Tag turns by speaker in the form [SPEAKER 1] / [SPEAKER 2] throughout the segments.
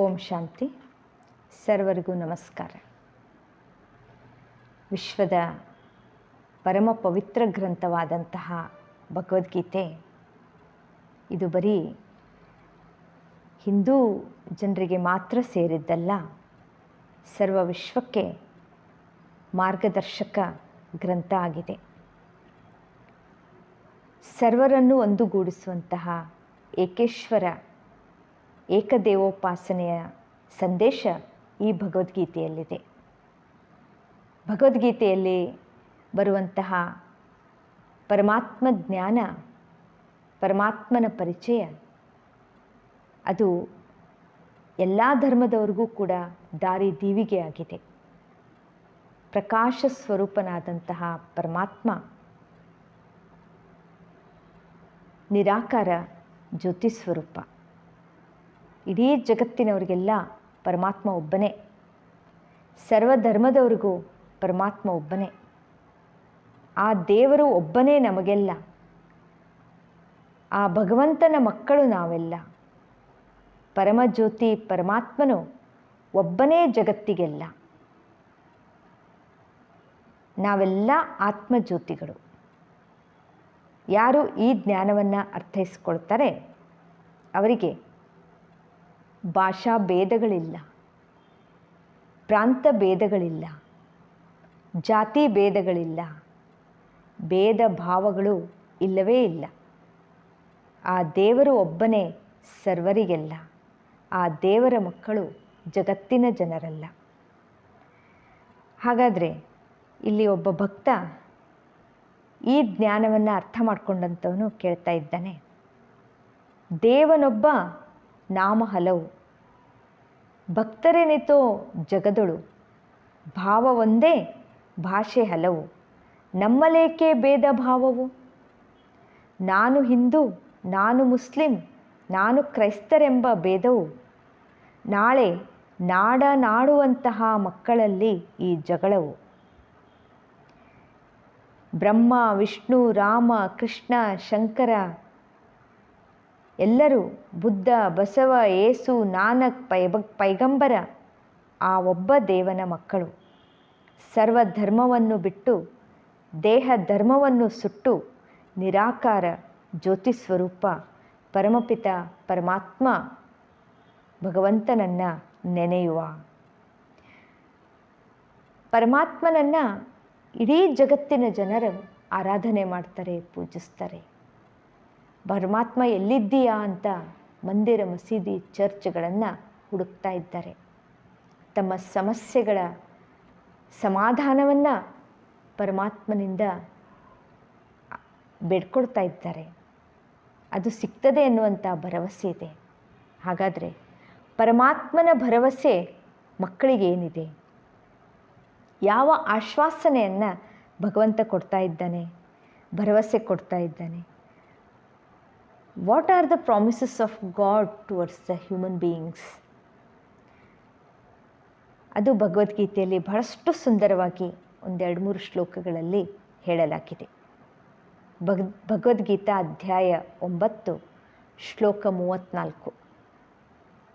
[SPEAKER 1] ಓಂ ಶಾಂತಿ. ಸರ್ವರಿಗೂ ನಮಸ್ಕಾರ. ವಿಶ್ವದ ಪರಮ ಪವಿತ್ರ ಗ್ರಂಥವಾದಂತಹ ಭಗವದ್ಗೀತೆ ಇದು ಬರೀ ಹಿಂದೂ ಜನರಿಗೆ ಮಾತ್ರ ಸೇರಿದ್ದಲ್ಲ, ಸರ್ವ ವಿಶ್ವಕ್ಕೆ ಮಾರ್ಗದರ್ಶಕ ಗ್ರಂಥ ಆಗಿದೆ. ಸರ್ವರನ್ನು ಒಂದುಗೂಡಿಸುವಂತಹ ಏಕೇಶ್ವರ ಏಕದೇವೋಪಾಸನೆಯ ಸಂದೇಶ ಈ ಭಗವದ್ಗೀತೆಯಲ್ಲಿದೆ. ಭಗವದ್ಗೀತೆಯಲ್ಲಿ ಬರುವಂತಹ ಪರಮಾತ್ಮ ಜ್ಞಾನ, ಪರಮಾತ್ಮನ ಪರಿಚಯ, ಅದು ಎಲ್ಲ ಧರ್ಮದವ್ರಿಗೂ ಕೂಡ ದಾರಿ ದೀವಿಗೆ ಆಗಿದೆ. ಪ್ರಕಾಶ ಸ್ವರೂಪನಾದಂತಹ ಪರಮಾತ್ಮ ನಿರಾಕಾರ ಜ್ಯೋತಿ ಸ್ವರೂಪ. ಇಡೀ ಜಗತ್ತಿನವರಿಗೆಲ್ಲ ಪರಮಾತ್ಮ ಒಬ್ಬನೇ, ಸರ್ವಧರ್ಮದವ್ರಿಗೂ ಪರಮಾತ್ಮ ಒಬ್ಬನೇ. ಆ ದೇವರು ಒಬ್ಬನೇ ನಮಗೆಲ್ಲ, ಆ ಭಗವಂತನ ಮಕ್ಕಳು ನಾವೆಲ್ಲ. ಪರಮಜ್ಯೋತಿ ಪರಮಾತ್ಮನು ಒಬ್ಬನೇ ಜಗತ್ತಿಗೆಲ್ಲ. ನಾವೆಲ್ಲ ಆತ್ಮಜ್ಯೋತಿಗಳು. ಯಾರು ಈ ಜ್ಞಾನವನ್ನು ಅರ್ಥೈಸ್ಕೊಳ್ತಾರೆ ಅವರಿಗೆ ಭಾಷಾ ಭೇದಗಳಿಲ್ಲ, ಪ್ರಾಂತ ಭೇದಗಳಿಲ್ಲ, ಜಾತಿ ಭೇದಗಳಿಲ್ಲ, ಭೇದ ಭಾವಗಳು ಇಲ್ಲವೇ ಇಲ್ಲ. ಆ ದೇವರು ಒಬ್ಬನೇ ಸರ್ವರಿಗೆಲ್ಲ. ಆ ದೇವರ ಮಕ್ಕಳು ಜಗತ್ತಿನ ಜನರಲ್ಲ. ಹಾಗಾದರೆ ಇಲ್ಲಿ ಒಬ್ಬ ಭಕ್ತ ಈ ಜ್ಞಾನವನ್ನು ಅರ್ಥ ಮಾಡಿಕೊಂಡಂಥವನು ಕೇಳ್ತಾ ಇದ್ದಾನೆ, ದೇವನೊಬ್ಬ ನಾಮ ಹಲವು, ಭಕ್ತರೇನಿತೋ ಜಗದೊಳು, ಭಾವ ಒಂದೇ ಭಾಷೆ ಹಲವು, ನಮ್ಮಲೇಕೆ ಭೇದ ಭಾವವು. ನಾನು ಹಿಂದೂ, ನಾನು ಮುಸ್ಲಿಂ, ನಾನು ಕ್ರೈಸ್ತರೆಂಬ ಭೇದವು ನಾಳೆ ನಾಡುವಂತಹ ಮಕ್ಕಳಲ್ಲಿ ಈ ಜಗಳವು. ಬ್ರಹ್ಮ, ವಿಷ್ಣು, ರಾಮ, ಕೃಷ್ಣ, ಶಂಕರ ಎಲ್ಲರೂ, ಬುದ್ಧ, ಬಸವ, ಏಸು, ನಾನಕ್, ಪೈಗಂಬರ ಆ ಒಬ್ಬ ದೇವನ ಮಕ್ಕಳು. ಸರ್ವಧರ್ಮವನ್ನು ಬಿಟ್ಟು ದೇಹ ಧರ್ಮವನ್ನು ಸುಟ್ಟು ನಿರಾಕಾರ ಜ್ಯೋತಿ ಸ್ವರೂಪ ಪರಮಪಿತ ಪರಮಾತ್ಮ ಭಗವಂತನನ್ನು ನೆನೆಯುವ. ಪರಮಾತ್ಮನನ್ನು ಇಡೀ ಜಗತ್ತಿನ ಜನರು ಆರಾಧನೆ ಮಾಡ್ತಾರೆ, ಪೂಜಿಸ್ತಾರೆ. ಪರಮಾತ್ಮ ಎಲ್ಲಿದ್ದೀಯಾ ಅಂತ ಮಂದಿರ, ಮಸೀದಿ, ಚರ್ಚ್ಗಳನ್ನು ಹುಡುಕ್ತಾ ಇದ್ದಾರೆ. ತಮ್ಮ ಸಮಸ್ಯೆಗಳ ಸಮಾಧಾನವನ್ನು ಪರಮಾತ್ಮನಿಂದ ಬೇಡ್ಕೊಳ್ತಾ ಇದ್ದಾರೆ. ಅದು ಸಿಗ್ತದೆ ಎನ್ನುವಂಥ ಭರವಸೆ ಇದೆ. ಹಾಗಾದರೆ ಪರಮಾತ್ಮನ ಭರವಸೆ ಮಕ್ಕಳಿಗೇನಿದೆ? ಯಾವ ಆಶ್ವಾಸನೆಯನ್ನು ಭಗವಂತ ಕೊಡ್ತಾ ಇದ್ದಾನೆ, ಭರವಸೆ ಕೊಡ್ತಾ ಇದ್ದಾನೆ? What are the promises of god towards the human beings? ಅದು ಭಗವದ್ಗೀತೆಯಲ್ಲಿ ಬಹಳಷ್ಟು ಸುಂದರವಾಗಿ 1-2-3 ಶ್ಲೋಕಗಳಲ್ಲಿ ಹೇಳಲಾಗಿದೆ. ಭಗವದ್ಗೀತಾ ಅಧ್ಯಾಯ 9 ಶ್ಲೋಕ 34.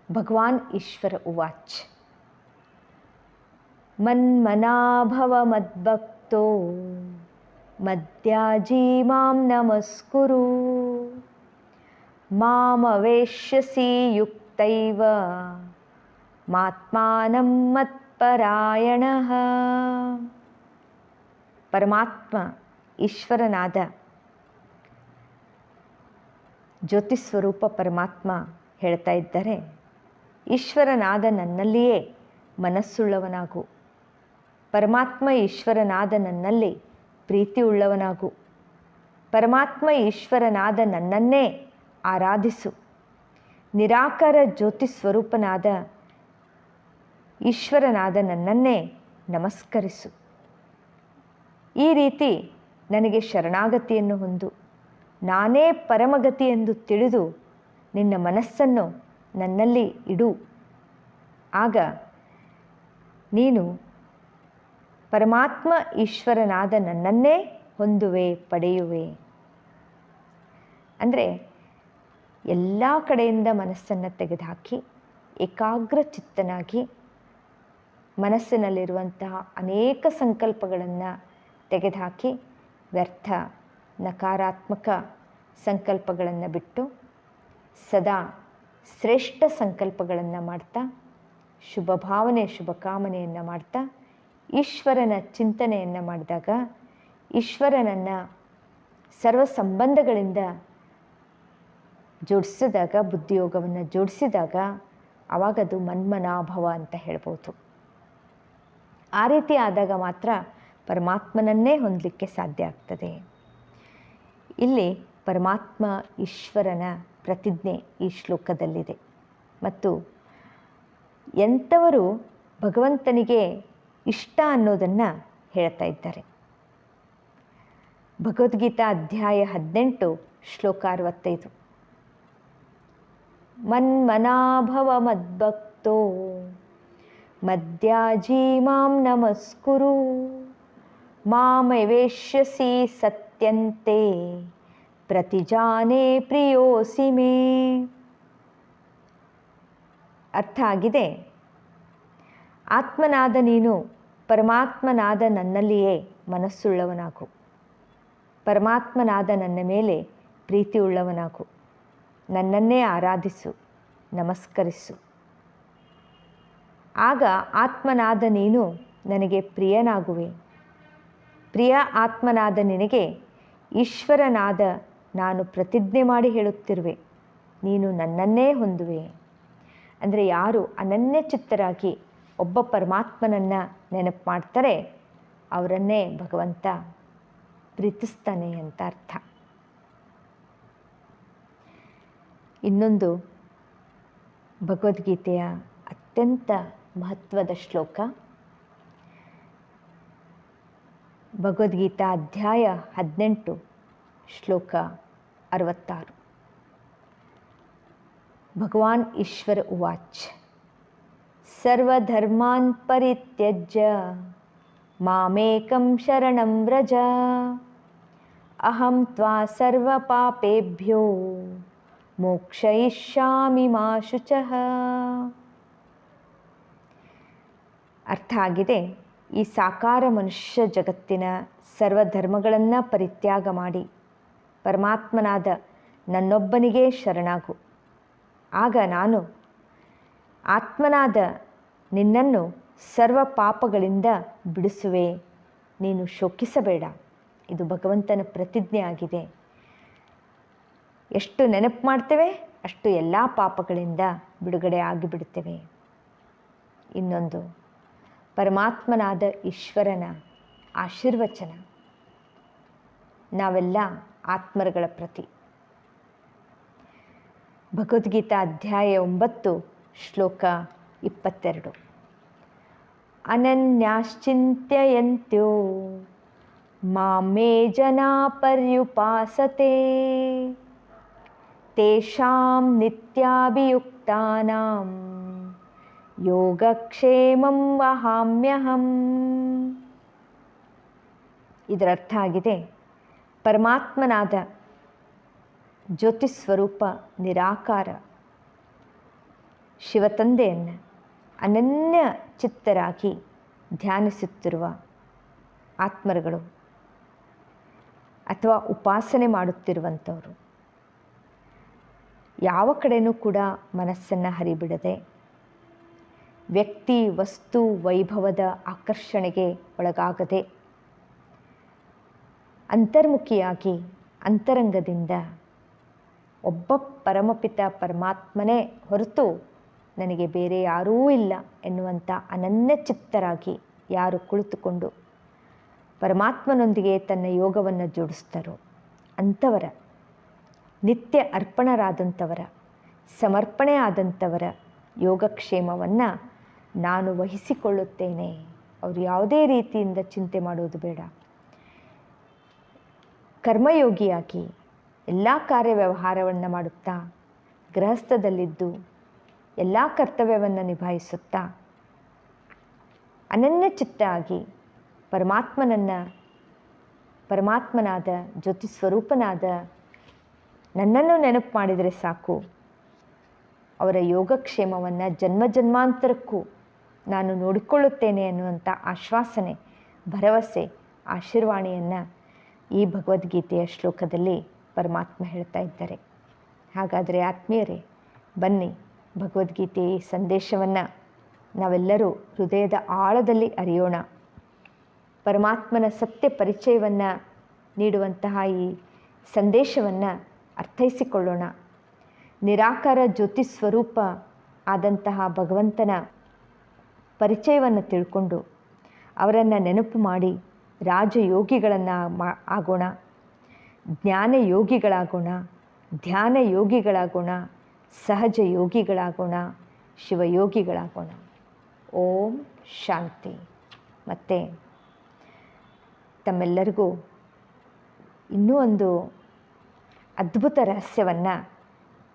[SPEAKER 1] ಭಗವಾನ್ ಈಶ್ವರ ಉವಾಚ್, ಮನ್ಮನಾಭವ ಮದ್ಭಕ್ತೋ ಮದ್ಯಾಜೀ ಮಾಂ ನಮಸ್ಕುರು, ಮಾಮವೇಶ್ಯಸಿ ಯುಕ್ತೈವ ಮಾತ್ಮಾನಂ ಮತ್ಪರಾಯಣಃ. ಪರಮಾತ್ಮ ಈಶ್ವರನಾದ ಜ್ಯೋತಿಸ್ವರೂಪ ಪರಮಾತ್ಮ ಹೇಳ್ತಾ ಇದ್ದಾರೆ, ಈಶ್ವರನಾದ ನನ್ನಲ್ಲಿಯೇ ಮನಸ್ಸುಳ್ಳವನಾಗು. ಪರಮಾತ್ಮ ಈಶ್ವರನಾದ ನನ್ನಲ್ಲಿ ಪ್ರೀತಿ ಉಳ್ಳವನಾಗು. ಪರಮಾತ್ಮ ಈಶ್ವರನಾದ ನನ್ನನ್ನೇ ಆರಾಧಿಸು. ನಿರಾಕಾರ ಜ್ಯೋತಿ ಸ್ವರೂಪನಾದ ಈಶ್ವರನಾದ ನನ್ನನ್ನೇ ನಮಸ್ಕರಿಸು. ಈ ರೀತಿ ನನಗೆ ಶರಣಾಗತಿಯನ್ನು ಹೊಂದು ನಾನೇ ಪರಮಗತಿ ಎಂದು ತಿಳಿದು ನಿನ್ನ ಮನಸ್ಸನ್ನು ನನ್ನಲ್ಲಿ ಇಡು. ಆಗ ನೀನು ಪರಮಾತ್ಮ ಈಶ್ವರನಾದ ನನ್ನನ್ನೇ ಹೊಂದುವೆ, ಪಡೆಯುವೆ. ಅಂದರೆ ಎಲ್ಲ ಕಡೆಯಿಂದ ಮನಸ್ಸನ್ನು ತೆಗೆದುಹಾಕಿ ಏಕಾಗ್ರ ಚಿತ್ತನಾಗಿ ಮನಸ್ಸಿನಲ್ಲಿರುವಂತಹ ಅನೇಕ ಸಂಕಲ್ಪಗಳನ್ನು ತೆಗೆದುಹಾಕಿ ವ್ಯರ್ಥ ನಕಾರಾತ್ಮಕ ಸಂಕಲ್ಪಗಳನ್ನು ಬಿಟ್ಟು ಸದಾ ಶ್ರೇಷ್ಠ ಸಂಕಲ್ಪಗಳನ್ನು ಮಾಡ್ತಾ ಶುಭ ಭಾವನೆ ಶುಭ ಕಾಮನೆಯನ್ನು ಮಾಡ್ತಾ ಈಶ್ವರನ ಚಿಂತನೆಯನ್ನು ಮಾಡಿದಾಗ ಈಶ್ವರನನ್ನು ಸರ್ವ ಸಂಬಂಧಗಳಿಂದ ಜೋಡಿಸಿದಾಗ ಬುದ್ಧಿಯೋಗವನ್ನು ಜೋಡಿಸಿದಾಗ ಆವಾಗದು ಮನ್ಮನಾಭವ ಅಂತ ಹೇಳ್ಬೋದು. ಆ ರೀತಿ ಆದಾಗ ಮಾತ್ರ ಪರಮಾತ್ಮನನ್ನೇ ಹೊಂದಲಿಕ್ಕೆ ಸಾಧ್ಯ ಆಗ್ತದೆ. ಇಲ್ಲಿ ಪರಮಾತ್ಮ ಈಶ್ವರನ ಪ್ರತಿಜ್ಞೆ ಈ ಶ್ಲೋಕದಲ್ಲಿದೆ. ಮತ್ತು ಎಂಥವರು ಭಗವಂತನಿಗೆ ಇಷ್ಟ ಅನ್ನೋದನ್ನು ಹೇಳ್ತಾ ಇದ್ದಾರೆ. ಭಗವದ್ಗೀತಾ ಅಧ್ಯಾಯ 18 ಶ್ಲೋಕ 65. ಮನ್ಮನಾಭವ ಮದ್ಭಕ್ತೋ ಮದ್ಯಾಜೀ ಮಾಂ ನಮಸ್ಕುರು ಮಾಮವೇಶ್ಯಸಿ ಸತ್ಯಂತೆ ಪ್ರತಿಜಾನೇ ಪ್ರಿಯೋಸಿ ಮೇ. ಅರ್ಥ ಆಗಿದೆ. ಆತ್ಮನಾದ ನೀನು ಪರಮಾತ್ಮನಾದ ನನ್ನಲ್ಲಿಯೇ ಮನಸ್ಸುಳ್ಳವನಾಗು, ಪರಮಾತ್ಮನಾದ ನನ್ನ ಮೇಲೆ ಪ್ರೀತಿಯುಳ್ಳವನಾಗು, ನನ್ನನ್ನೇ ಆರಾಧಿಸು, ನಮಸ್ಕರಿಸು. ಆಗ ಆತ್ಮನಾದ ನೀನು ನನಗೆ ಪ್ರಿಯನಾಗುವೆ. ಪ್ರಿಯ ಆತ್ಮನಾದ ನಿನಗೆ ಈಶ್ವರನಾದ ನಾನು ಪ್ರತಿಜ್ಞೆ ಮಾಡಿ ಹೇಳುತ್ತಿರುವೆ, ನೀನು ನನ್ನನ್ನೇ ಹೊಂದುವೆ. ಅಂದರೆ ಯಾರು ಅನನ್ಯ ಚಿತ್ತರಾಗಿ ಒಬ್ಬ ಪರಮಾತ್ಮನನ್ನು ನೆನಪು ಮಾಡ್ತಾರೆ ಅವರನ್ನೇ ಭಗವಂತ ಪ್ರೀತಿಸ್ತಾನೆ ಅಂತ ಅರ್ಥ. ಇನ್ನೊಂದು ಭಗವದ್ಗೀತೆಯ ಅತ್ಯಂತ ಮಹತ್ವದ ಶ್ಲೋಕ, ಭಗವದ್ಗೀತಾ ಅಧ್ಯಾಯ 18 ಶ್ಲೋಕ 66. ಭಗವಾನ್ ಈಶ್ವರ ಉವಾಚ್ ಸರ್ವಧರ್ಮಾನ್ ಪರಿತ್ಯಜ್ಯ ಮಾಮೇಕಂ ಶರಣಂ ವ್ರಜ ಅಹಂ ತ್ವಾ ಸರ್ವಪಾಪೇಭ್ಯೋ ಮೋಕ್ಷಯಿಷ್ಯಾಮಿ ಮಾ ಶುಚಃ. ಅರ್ಥ ಆಗಿದೆ. ಈ ಸಾಕಾರ ಮನುಷ್ಯ ಜಗತ್ತಿನ ಸರ್ವಧರ್ಮಗಳನ್ನು ಪರಿತ್ಯಾಗ ಮಾಡಿ ಪರಮಾತ್ಮನಾದ ನನ್ನೊಬ್ಬನಿಗೇ ಶರಣಾಗು. ಆಗ ನಾನು ಆತ್ಮನಾದ ನಿನ್ನನ್ನು ಸರ್ವ ಪಾಪಗಳಿಂದ ಬಿಡಿಸುವೆ, ನೀನು ಶೋಕಿಸಬೇಡ. ಇದು ಭಗವಂತನ ಪ್ರತಿಜ್ಞೆ ಆಗಿದೆ. ಎಷ್ಟು ನೆನಪು ಮಾಡ್ತೇವೆ ಅಷ್ಟು ಎಲ್ಲ ಪಾಪಗಳಿಂದ ಬಿಡುಗಡೆ ಆಗಿಬಿಡುತ್ತೇವೆ. ಇನ್ನೊಂದು ಪರಮಾತ್ಮನಾದ ಈಶ್ವರನ ಆಶೀರ್ವಚನ. ನಾವೆಲ್ಲ ಆತ್ಮರುಗಳ ಪ್ರತಿ. ಭಗವದ್ಗೀತಾ ಅಧ್ಯಾಯ 9 ಶ್ಲೋಕ 22. ಅನನ್ಯಾಶ್ಚಿಂತ್ಯಯಂತ್ಯೋ ಮಾಮೇ ಜನಾ ಪರ್ಯುಪಾಸತೆ ತೇಷಾಂ ನಿತ್ಯಾಭಿಯುಕ್ತಾನಾಂ ಯೋಗಕ್ಷೇಮಂ ವಹಾಮ್ಯಹಂ. ಇದರರ್ಥ ಆಗಿದೆ, ಪರಮಾತ್ಮನಾದ ಜ್ಯೋತಿಸ್ವರೂಪ ನಿರಾಕಾರ ಶಿವತಂದೆಯನ್ನು ಅನನ್ಯ ಚಿತ್ತರಾಗಿ ಧ್ಯಾನಿಸುತ್ತಿರುವ ಆತ್ಮರುಗಳು ಅಥವಾ ಉಪಾಸನೆ ಮಾಡುತ್ತಿರುವಂಥವರು ಯಾವ ಕಡೆಯೂ ಕೂಡ ಮನಸ್ಸನ್ನು ಹರಿಬಿಡದೆ ವ್ಯಕ್ತಿ ವಸ್ತು ವೈಭವದ ಆಕರ್ಷಣೆಗೆ ಒಳಗಾಗದೆ ಅಂತರ್ಮುಖಿಯಾಗಿ ಅಂತರಂಗದಿಂದ ಒಬ್ಬ ಪರಮಪಿತ ಪರಮಾತ್ಮನೇ ಹೊರತು ನನಗೆ ಬೇರೆ ಯಾರೂ ಇಲ್ಲ ಎನ್ನುವಂಥ ಅನನ್ಯ ಚಿತ್ತರಾಗಿ ಯಾರು ಕುಳಿತುಕೊಂಡು ಪರಮಾತ್ಮನೊಂದಿಗೆ ತನ್ನ ಯೋಗವನ್ನು ಜೋಡಿಸ್ತಾರೋ ಅಂಥವರ ನಿತ್ಯ ಅರ್ಪಣರಾದಂಥವರ ಸಮರ್ಪಣೆ ಆದಂಥವರ ಯೋಗಕ್ಷೇಮವನ್ನು ನಾನು ವಹಿಸಿಕೊಳ್ಳುತ್ತೇನೆ. ಅವರು ಯಾವುದೇ ರೀತಿಯಿಂದ ಚಿಂತೆ ಮಾಡೋದು ಬೇಡ. ಕರ್ಮಯೋಗಿಯಾಗಿ ಎಲ್ಲ ಕಾರ್ಯವ್ಯವಹಾರವನ್ನು ಮಾಡುತ್ತಾ ಗೃಹಸ್ಥದಲ್ಲಿದ್ದು ಎಲ್ಲ ಕರ್ತವ್ಯವನ್ನು ನಿಭಾಯಿಸುತ್ತಾ ಅನನ್ಯ ಚಿತ್ತ ಆಗಿ ಪರಮಾತ್ಮನಾದ ಜ್ಯೋತಿಸ್ವರೂಪನಾದ ನನ್ನನ್ನು ನೆನಪು ಮಾಡಿದರೆ ಸಾಕು, ಅವರ ಯೋಗಕ್ಷೇಮವನ್ನು ಜನ್ಮ ಜನ್ಮಾಂತರಕ್ಕೂ ನಾನು ನೋಡಿಕೊಳ್ಳುತ್ತೇನೆ ಅನ್ನುವಂಥ ಆಶ್ವಾಸನೆ, ಭರವಸೆ, ಆಶೀರ್ವಾಣಿಯನ್ನು ಈ ಭಗವದ್ಗೀತೆಯ ಶ್ಲೋಕದಲ್ಲಿ ಪರಮಾತ್ಮ ಹೇಳ್ತಾ ಇದ್ದಾರೆ. ಹಾಗಾದರೆ ಆತ್ಮೀಯರೇ, ಬನ್ನಿ ಭಗವದ್ಗೀತೆಯ ಈ ಸಂದೇಶವನ್ನು ನಾವೆಲ್ಲರೂ ಹೃದಯದ ಆಳದಲ್ಲಿ ಅರಿಯೋಣ. ಪರಮಾತ್ಮನ ಸತ್ಯ ಪರಿಚಯವನ್ನು ನೀಡುವಂತಹ ಈ ಸಂದೇಶವನ್ನು ಅರ್ಥೈಸಿಕೊಳ್ಳೋಣ. ನಿರಾಕಾರ ಜ್ಯೋತಿ ಸ್ವರೂಪ ಆದಂತಹ ಭಗವಂತನ ಪರಿಚಯವನ್ನು ತಿಳ್ಕೊಂಡು ಅವರನ್ನು ನೆನಪು ಮಾಡಿ ರಾಜಯೋಗಿಗಳನ್ನು ಆಗೋಣ, ಜ್ಞಾನ ಯೋಗಿಗಳಾಗೋಣ, ಧ್ಯಾನ ಯೋಗಿಗಳಾಗೋಣ, ಸಹಜ ಯೋಗಿಗಳಾಗೋಣ, ಶಿವಯೋಗಿಗಳಾಗೋಣ. ಓಂ ಶಾಂತಿ. ಮತ್ತು ತಮ್ಮೆಲ್ಲರಿಗೂ ಇನ್ನೂ ಒಂದು ಅದ್ಭುತ ರಹಸ್ಯವನ್ನು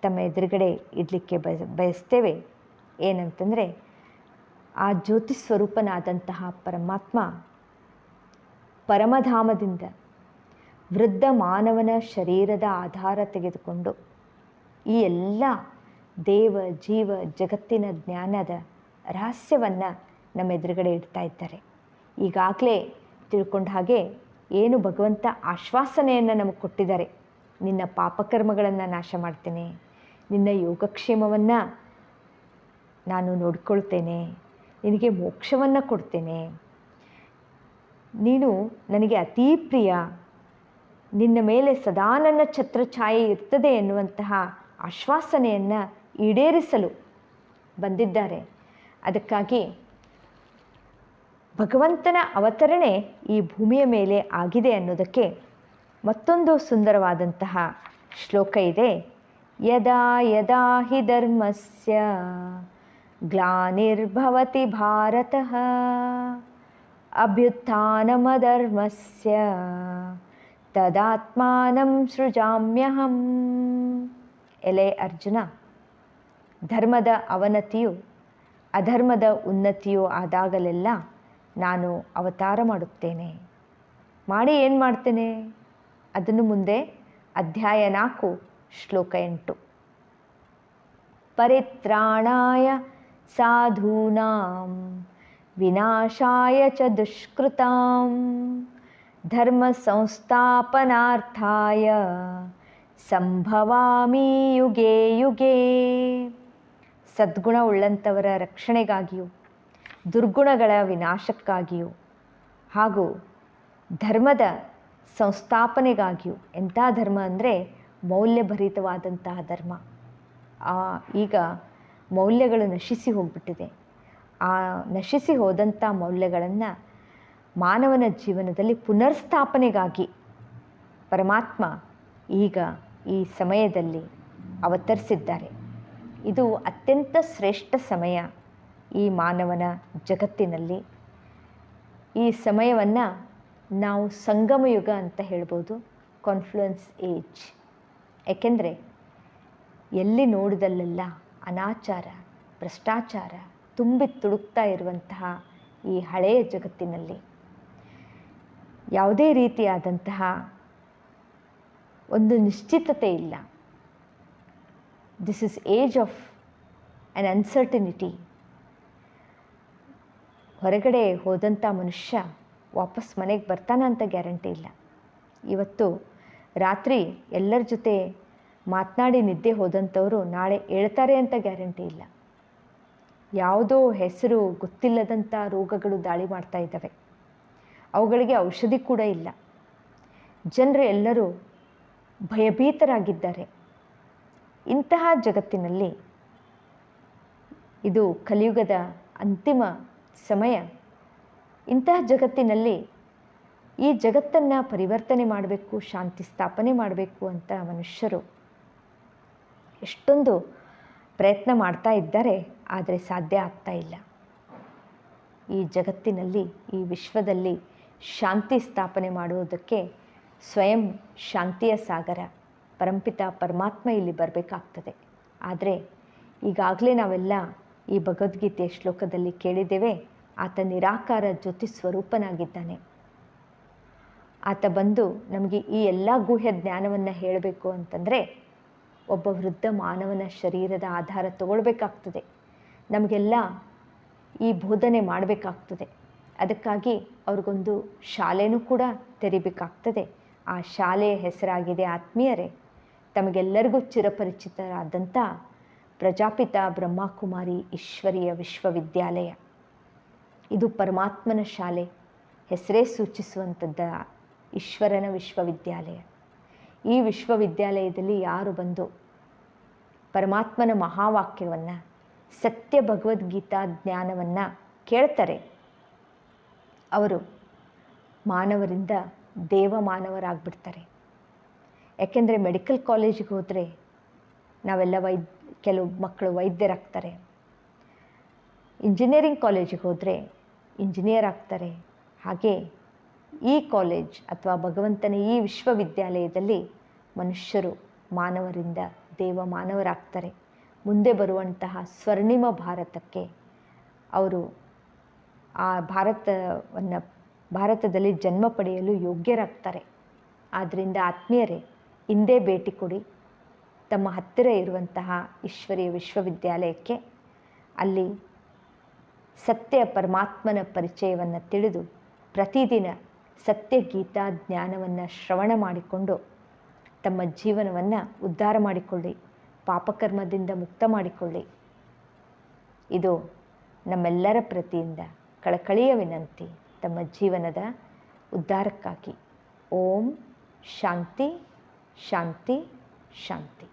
[SPEAKER 1] ತಮ್ಮ ಎದುರುಗಡೆ ಇಡಲಿಕ್ಕೆ ಬಯಸ್ತೇವೆ. ಏನಂತಂದರೆ, ಆ ಜ್ಯೋತಿ ಸ್ವರೂಪನಾದಂತಹ ಪರಮಾತ್ಮ ಪರಮಧಾಮದಿಂದ ವೃದ್ಧ ಮಾನವನ ಶರೀರದ ಆಧಾರ ತೆಗೆದುಕೊಂಡು ಈ ಎಲ್ಲ ದೇವ ಜೀವ ಜಗತ್ತಿನ ಜ್ಞಾನದ ರಹಸ್ಯವನ್ನು ನಮ್ಮ ಎದುರುಗಡೆ ಇಡ್ತಾ ಇದ್ದಾರೆ. ಈಗಾಗಲೇ ತಿಳ್ಕೊಂಡ ಹಾಗೆ ಏನು ಭಗವಂತ ಆಶ್ವಾಸನೆಯನ್ನು ನಮಗೆ ಕೊಟ್ಟಿದ್ದಾರೆ. ನಿನ್ನ ಪಾಪಕರ್ಮಗಳನ್ನು ನಾಶ ಮಾಡ್ತೇನೆ, ನಿನ್ನ ಯೋಗಕ್ಷೇಮವನ್ನು ನಾನು ನೋಡಿಕೊಳ್ತೇನೆ, ನಿನಗೆ ಮೋಕ್ಷವನ್ನು ಕೊಡ್ತೇನೆ, ನೀನು ನನಗೆ ಅತೀ ಪ್ರಿಯ, ನಿನ್ನ ಮೇಲೆ ಸದಾ ನನ್ನ ಛತ್ರಛಾಯೆ ಇರ್ತದೆ ಎನ್ನುವಂತಹ ಆಶ್ವಾಸನೆಯನ್ನು ಈಡೇರಿಸಲು ಬಂದಿದ್ದಾರೆ. ಅದಕ್ಕಾಗಿ ಭಗವಂತನ ಅವತರಣೆ ಈ ಭೂಮಿಯ ಮೇಲೆ ಆಗಿದೆ ಅನ್ನೋದಕ್ಕೆ ಮತ್ತೊಂದು ಸುಂದರವಾದಂತಹ ಶ್ಲೋಕ ಇದೆ. ಯದಾ ಯದಾ ಹಿ ಧರ್ಮಸ್ಯ ಗ್ಲಾನಿರ್ಭವತಿ ಭಾರತಃ ಅಭ್ಯುತ್ಥಾನಮಧರ್ಮಸ್ಯ ತದಾತ್ಮಾನಂ ಸೃಜಾಮ್ಯಹಂ. ಎಲೆ ಅರ್ಜುನ, ಧರ್ಮದ ಅವನತಿಯು ಅಧರ್ಮದ ಉನ್ನತಿಯು ಆದಾಗಲೆಲ್ಲ ನಾನು ಅವತಾರ ಮಾಡುತ್ತೇನೆ. ಮಾಡಿ ಏನು ಮಾಡ್ತೇನೆ ಅದನ್ನು ಮುಂದೆ ಅಧ್ಯಾಯ 4 ಶ್ಲೋಕ 8. ಪರಿತ್ರಾಣಾಯ ಸಾಧೂನಾಂ ವಿನಾಶಾಯ ಚ ದುಷ್ಕೃತಾಂ ಧರ್ಮ ಸಂಸ್ಥಾಪನಾರ್ಥಾಯ ಸಂಭವಾಮಿ ಯುಗೇ ಯುಗೇ. ಸದ್ಗುಣ ಉಳ್ಳಂಥವರ ರಕ್ಷಣೆಗಾಗಿಯೂ ದುರ್ಗುಣಗಳ ವಿನಾಶಕ್ಕಾಗಿಯೂ ಹಾಗೂ ಧರ್ಮದ ಸಂಸ್ಥಾಪನೆಗಾಗಿಯೂ. ಎಂಥ ಧರ್ಮ ಅಂದರೆ ಮೌಲ್ಯಭರಿತವಾದಂತಹ ಧರ್ಮ. ಈಗ ಮೌಲ್ಯಗಳು ನಶಿಸಿ ಹೋಗ್ಬಿಟ್ಟಿದೆ. ಆ ನಶಿಸಿ ಹೋದಂಥ ಮೌಲ್ಯಗಳನ್ನು ಮಾನವನ ಜೀವನದಲ್ಲಿ ಪುನರ್ಸ್ಥಾಪನೆಗಾಗಿ ಪರಮಾತ್ಮ ಈಗ ಈ ಸಮಯದಲ್ಲಿ ಅವತರಿಸಿದ್ದಾರೆ. ಇದು ಅತ್ಯಂತ ಶ್ರೇಷ್ಠ ಸಮಯ ಈ ಮಾನವನ ಜಗತ್ತಿನಲ್ಲಿ. ಈ ಸಮಯವನ್ನು ನಾವು ಸಂಗಮ ಯುಗ ಅಂತ ಹೇಳ್ಬೋದು, ಕಾನ್ಫ್ಲುಯೆನ್ಸ್ ಏಜ್. ಏಕೆಂದರೆ ಎಲ್ಲಿ ನೋಡಿದಲ್ಲೆಲ್ಲ ಅನಾಚಾರ, ಭ್ರಷ್ಟಾಚಾರ ತುಂಬಿ ತುಳುಕ್ತಾ ಇರುವಂತಹ ಈ ಹಳೆಯ ಜಗತ್ತಿನಲ್ಲಿ ಯಾವುದೇ ರೀತಿಯಾದಂತಹ ಒಂದು ನಿಶ್ಚಿತತೆ ಇಲ್ಲ. This is age of an uncertainty. ಹೊರಗಡೆ ಹೋದಂಥ ಮನುಷ್ಯ ವಾಪಸ್ ಮನೆಗೆ ಬರ್ತಾನಂತ ಗ್ಯಾರಂಟಿ ಇಲ್ಲ. ಇವತ್ತು ರಾತ್ರಿ ಎಲ್ಲರ ಜೊತೆ ಮಾತನಾಡಿ ನಿದ್ದೆ ಹೋದಂಥವರು ನಾಳೆ ಹೇಳ್ತಾರೆ ಅಂತ ಗ್ಯಾರಂಟಿ ಇಲ್ಲ. ಯಾವುದೋ ಹೆಸರು ಗೊತ್ತಿಲ್ಲದಂಥ ರೋಗಗಳು ದಾಳಿ ಮಾಡ್ತಾ ಇದ್ದಾವೆ. ಅವುಗಳಿಗೆ ಔಷಧಿ ಕೂಡ ಇಲ್ಲ. ಜನರು ಎಲ್ಲರೂ ಭಯಭೀತರಾಗಿದ್ದಾರೆ. ಇಂತಹ ಜಗತ್ತಿನಲ್ಲಿ ಇದು ಕಲಿಯುಗದ ಅಂತಿಮ ಸಮಯ. ಇಂತಹ ಜಗತ್ತಿನಲ್ಲಿ ಈ ಜಗತ್ತನ್ನು ಪರಿವರ್ತನೆ ಮಾಡಬೇಕು, ಶಾಂತಿ ಸ್ಥಾಪನೆ ಮಾಡಬೇಕು ಅಂತ ಮನುಷ್ಯರು ಎಷ್ಟೊಂದು ಪ್ರಯತ್ನ ಮಾಡ್ತಾ ಇದ್ದಾರೆ. ಆದರೆ ಸಾಧ್ಯ ಆಗ್ತಾ ಇಲ್ಲ. ಈ ಜಗತ್ತಿನಲ್ಲಿ, ಈ ವಿಶ್ವದಲ್ಲಿ ಶಾಂತಿ ಸ್ಥಾಪನೆ ಮಾಡುವುದಕ್ಕೆ ಸ್ವಯಂ ಶಾಂತಿಯ ಸಾಗರ ಪರಂಪಿತ ಪರಮಾತ್ಮ ಇಲ್ಲಿ ಬರಬೇಕಾಗ್ತದೆ. ಆದರೆ ಈಗಾಗಲೇ ನಾವೆಲ್ಲ ಈ ಭಗವದ್ಗೀತೆಯ ಶ್ಲೋಕದಲ್ಲಿ ಕೇಳಿದ್ದೇವೆ, ಆತ ನಿರಾಕಾರ ಜ್ಯೋತಿ ಸ್ವರೂಪನಾಗಿದ್ದಾನೆ. ಆತ ಬಂದು ನಮಗೆ ಈ ಎಲ್ಲ ಗುಹ್ಯ ಜ್ಞಾನವನ್ನು ಹೇಳಬೇಕು ಅಂತಂದರೆ ಒಬ್ಬ ವೃದ್ಧ ಮಾನವನ ಶರೀರದ ಆಧಾರ ತಗೊಳ್ಬೇಕಾಗ್ತದೆ. ನಮಗೆಲ್ಲ ಈ ಬೋಧನೆ ಮಾಡಬೇಕಾಗ್ತದೆ. ಅದಕ್ಕಾಗಿ ಅವ್ರಿಗೊಂದು ಶಾಲೆನೂ ಕೂಡ ತೆರಿಬೇಕಾಗ್ತದೆ. ಆ ಶಾಲೆಯ ಹೆಸರಾಗಿದೆ ಆತ್ಮೀಯರೇ, ತಮಗೆಲ್ಲರಿಗೂ ಚಿರಪರಿಚಿತರಾದಂಥ ಪ್ರಜಾಪಿತ ಬ್ರಹ್ಮಕುಮಾರಿ ಈಶ್ವರೀಯ ವಿಶ್ವವಿದ್ಯಾಲಯ. ಇದು ಪರಮಾತ್ಮನ ಶಾಲೆ, ಹೆಸರೇ ಸೂಚಿಸುವಂಥದ್ದ ಈಶ್ವರನ ವಿಶ್ವವಿದ್ಯಾಲಯ. ಈ ವಿಶ್ವವಿದ್ಯಾಲಯದಲ್ಲಿ ಯಾರು ಬಂದು ಪರಮಾತ್ಮನ ಮಹಾವಾಕ್ಯವನ್ನು, ಸತ್ಯ ಭಗವದ್ಗೀತಾ ಜ್ಞಾನವನ್ನು ಕೇಳ್ತಾರೆ, ಅವರು ಮಾನವರಿಂದ ದೇವಮಾನವರಾಗ್ಬಿಡ್ತಾರೆ. ಯಾಕೆಂದರೆ ಮೆಡಿಕಲ್ ಕಾಲೇಜಿಗೆ ಹೋದರೆ ನಾವೆಲ್ಲ ಕೆಲವು ಮಕ್ಕಳು ವೈದ್ಯರಾಗ್ತಾರೆ, ಇಂಜಿನಿಯರಿಂಗ್ ಕಾಲೇಜಿಗೆ ಹೋದರೆ ಇಂಜಿನಿಯರ್ ಆಗ್ತಾರೆ. ಹಾಗೆ ಈ ಕಾಲೇಜ್ ಅಥವಾ ಭಗವಂತನ ಈ ವಿಶ್ವವಿದ್ಯಾಲಯದಲ್ಲಿ ಮನುಷ್ಯರು ಮಾನವರಿಂದ ದೇವಮಾನವರಾಗ್ತಾರೆ. ಮುಂದೆ ಬರುವಂತಹ ಸ್ವರ್ಣಿಮ ಭಾರತಕ್ಕೆ ಅವರು ಆ ಭಾರತದಲ್ಲಿ ಜನ್ಮ ಪಡೆಯಲು ಯೋಗ್ಯರಾಗ್ತಾರೆ. ಆದ್ದರಿಂದ ಆತ್ಮೀಯರೇ, ಹಿಂದೆ ಭೇಟಿ ಕೊಡಿ ತಮ್ಮ ಹತ್ತಿರ ಇರುವಂತಹ ಈಶ್ವರೀಯ ವಿಶ್ವವಿದ್ಯಾಲಯಕ್ಕೆ. ಅಲ್ಲಿ ಸತ್ಯ ಪರಮಾತ್ಮನ ಪರಿಚಯವನ್ನು ತಿಳಿದು ಪ್ರತಿದಿನ ಸತ್ಯ ಗೀತಾ ಜ್ಞಾನವನ್ನು ಶ್ರವಣ ಮಾಡಿಕೊಂಡು ತಮ್ಮ ಜೀವನವನ್ನು ಉದ್ಧಾರ ಮಾಡಿಕೊಳ್ಳಿ, ಪಾಪಕರ್ಮದಿಂದ ಮುಕ್ತ ಮಾಡಿಕೊಳ್ಳಿ. ಇದು ನಮ್ಮೆಲ್ಲರ ಪ್ರತಿಯಿಂದ ಕಳಕಳಿಯ ವಿನಂತಿ ತಮ್ಮ ಜೀವನದ ಉದ್ಧಾರಕ್ಕಾಗಿ. ಓಂ ಶಾಂತಿ ಶಾಂತಿ ಶಾಂತಿ.